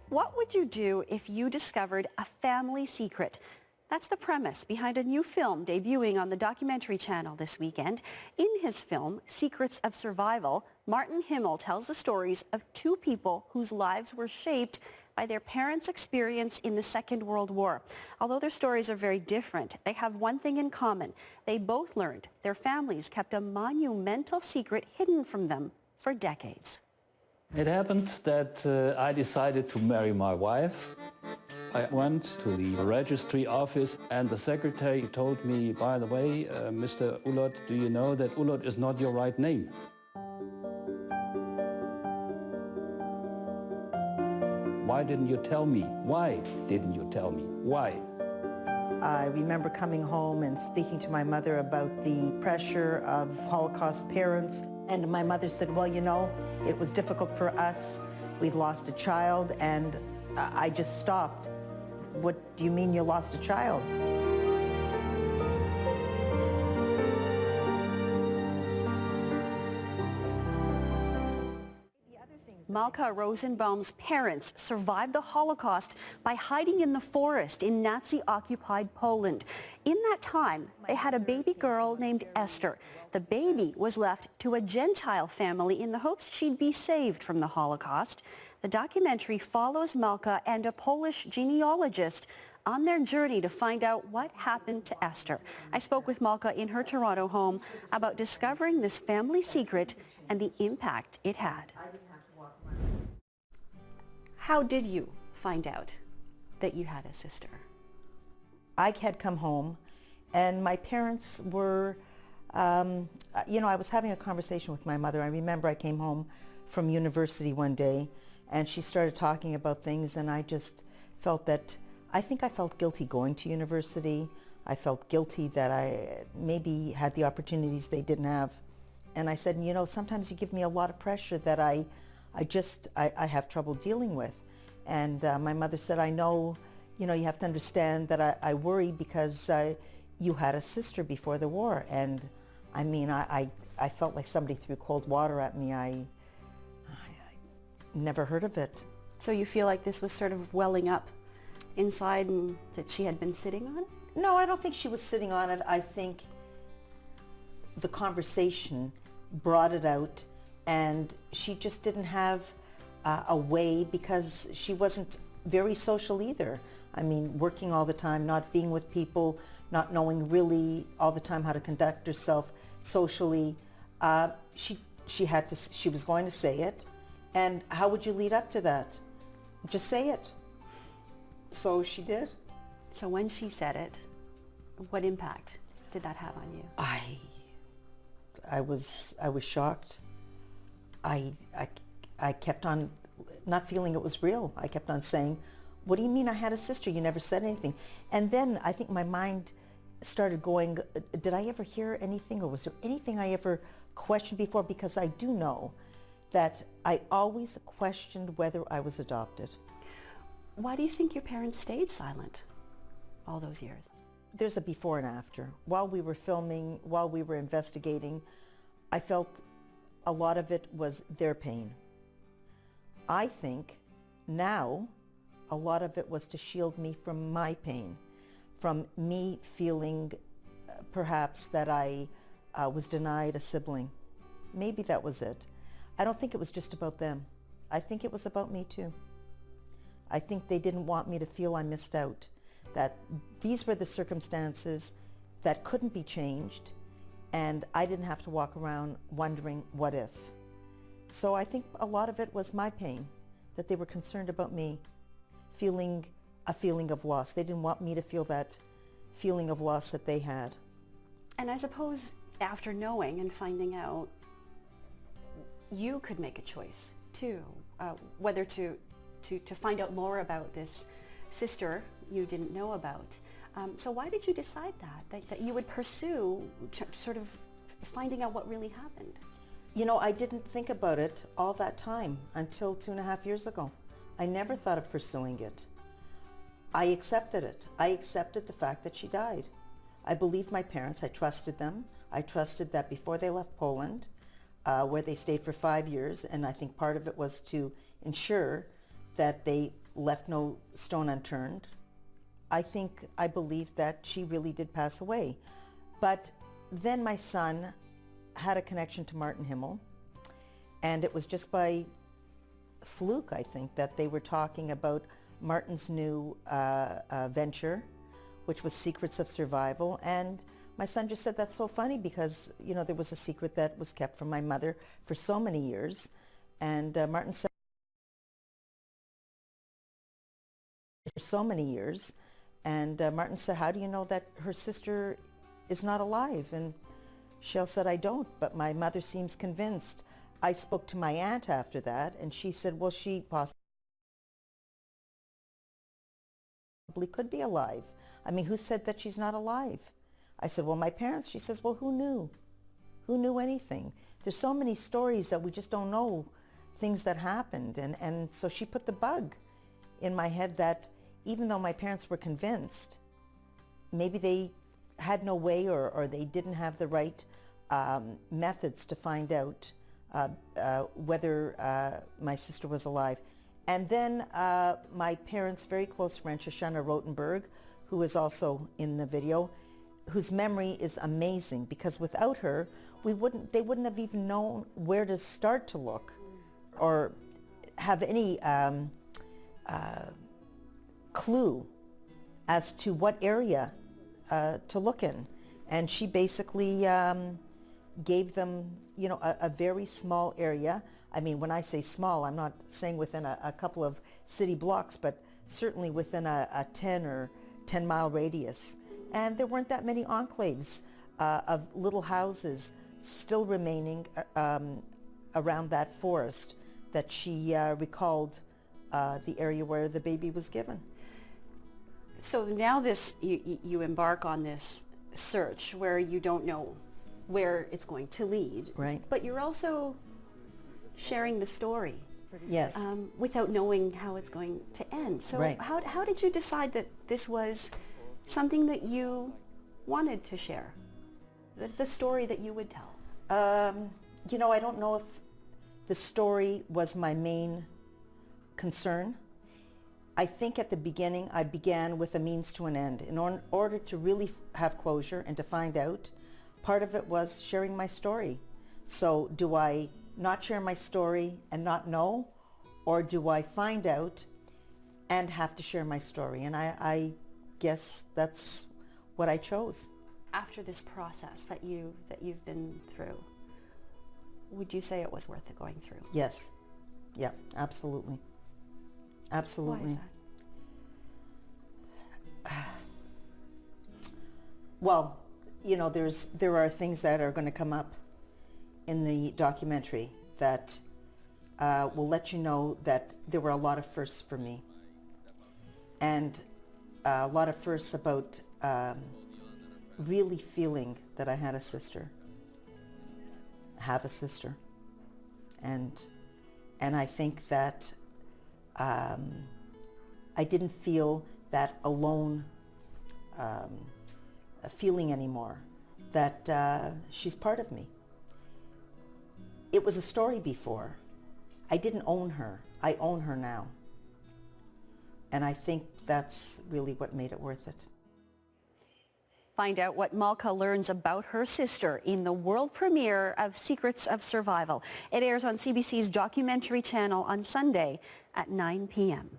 What would you do if you discovered a family secret? That's the premise behind a new film debuting on the documentary channel this weekend. In his film, Secrets of Survival, Martin Himel tells the stories of two people whose lives were shaped by their parents' experience in the Second World War. Although their stories are very different, they have one thing in common. They both learned their families kept a monumental secret hidden from them for decades. It happened that I decided to marry my wife. I went to the registry office and the secretary told me, by the way, Mr. Ulot, do you know that Ulot is not your right name? Why didn't you tell me? Why didn't you tell me? Why? I remember coming home and speaking to my mother about the pressure of Holocaust parents. And my mother said, well, you know, it was difficult for us. We'd lost a child, and I just stopped. What do you mean you lost a child? Malka Rosenbaum's parents survived the Holocaust by hiding in the forest in Nazi-occupied Poland. In that time, they had a baby girl named Esther. The baby was left to a Gentile family in the hopes she'd be saved from the Holocaust. The documentary follows Malka and a Polish genealogist on their journey to find out what happened to Esther. I spoke with Malka in her Toronto home about discovering this family secret and the impact it had. How did you find out that you had a sister? I had come home and my parents were, you know, I was having a conversation with my mother. I remember I came home from university one day and she started talking about things, and I just felt that, I think I felt guilty going to university. I felt guilty that I maybe had the opportunities they didn't have. And I said, you know, sometimes you give me a lot of pressure that I have trouble dealing with. And my mother said, I know, you know, you have to understand that I worry because you had a sister before the war. And I mean, I felt like somebody threw cold water at me. I never heard of it. So you feel like this was sort of welling up inside and that she had been sitting on it? No, I don't think she was sitting on it. I think the conversation brought it out, and she just didn't have a way, because she wasn't very social either. I mean, working all the time, not being with people, not knowing really all the time how to conduct herself socially. She was going to say it, and how would you lead up to that? Just say it. So she did. So when she said it, what impact did that have on you? I was shocked. I kept on not feeling it was real. I kept on saying, what do you mean I had a sister? You never said anything. And then I think my mind started going, did I ever hear anything, or was there anything I ever questioned before? Because I do know that I always questioned whether I was adopted. Why do you think your parents stayed silent all those years? There's a before and after. While we were filming, while we were investigating, I felt a lot of it was their pain. I think now a lot of it was to shield me from my pain, from me feeling perhaps that I was denied a sibling. Maybe that was it. I don't think it was just about them. I think it was about me too. I think they didn't want me to feel I missed out, that these were the circumstances that couldn't be changed, and I didn't have to walk around wondering what if. So I think a lot of it was my pain, that they were concerned about me feeling a feeling of loss. They didn't want me to feel that feeling of loss that they had. And I suppose after knowing and finding out, you could make a choice too, whether to find out more about this sister you didn't know about. So why did you decide that you would pursue sort of finding out what really happened? You know, I didn't think about it all that time until 2.5 years ago. I never thought of pursuing it. I accepted it. I accepted the fact that she died. I believed my parents. I trusted them. I trusted that before they left Poland, where they stayed for 5 years, and I think part of it was to ensure that they left no stone unturned. I believe that she really did pass away. But then my son had a connection to Martin Himel, and it was just by fluke, I think, that they were talking about Martin's new venture, which was Secrets of Survival. And my son just said, that's so funny because, you know, there was a secret that was kept from my mother for so many years. And Martin said, for so many years. And Martin said, how do you know that her sister is not alive? And Shell said, I don't, but my mother seems convinced. I spoke to my aunt after that, and she said, well, she possibly could be alive. I mean, who said that she's not alive? I said, well, my parents. She says, well, who knew? Who knew anything? There's so many stories that we just don't know, things that happened. And so she put the bug in my head that even though my parents were convinced, maybe they had no way or they didn't have the right methods to find out whether my sister was alive. And then my parents' very close friend, Shoshana Rotenberg, who is also in the video, whose memory is amazing, because without her, they wouldn't have even known where to start to look or have any clue as to what area to look in. And she basically gave them, you know, a very small area. I mean, when I say small, I'm not saying within a couple of city blocks, but certainly within a 10 or 10-mile radius. And there weren't that many enclaves of little houses still remaining around that forest that she recalled the area where the baby was given. So now you embark on this search where you don't know where it's going to lead. Right. But you're also sharing the story. Yes. Without knowing how it's going to end. So right. How did you decide that this was something that you wanted to share? The story that you would tell? You know, I don't know if the story was my main concern. I think at the beginning I began with a means to an end. In order to really have closure and to find out, part of it was sharing my story. So do I not share my story and not know, or do I find out and have to share my story? And I guess that's what I chose. After this process that you've been through, would you say it was worth it going through? Yes. Yeah, absolutely. Absolutely. Why is that? Well, you know, there are things that are going to come up in the documentary that will let you know that there were a lot of firsts for me, and a lot of firsts about really feeling that I had a sister, have a sister, and I think that I didn't feel that alone feeling anymore, that she's part of me. It was a story before. I didn't own her. I own her now. And I think that's really what made it worth it. Find out what Malka learns about her sister in the world premiere of Secrets of Survival. It airs on CBC's documentary channel on Sunday at 9 p.m.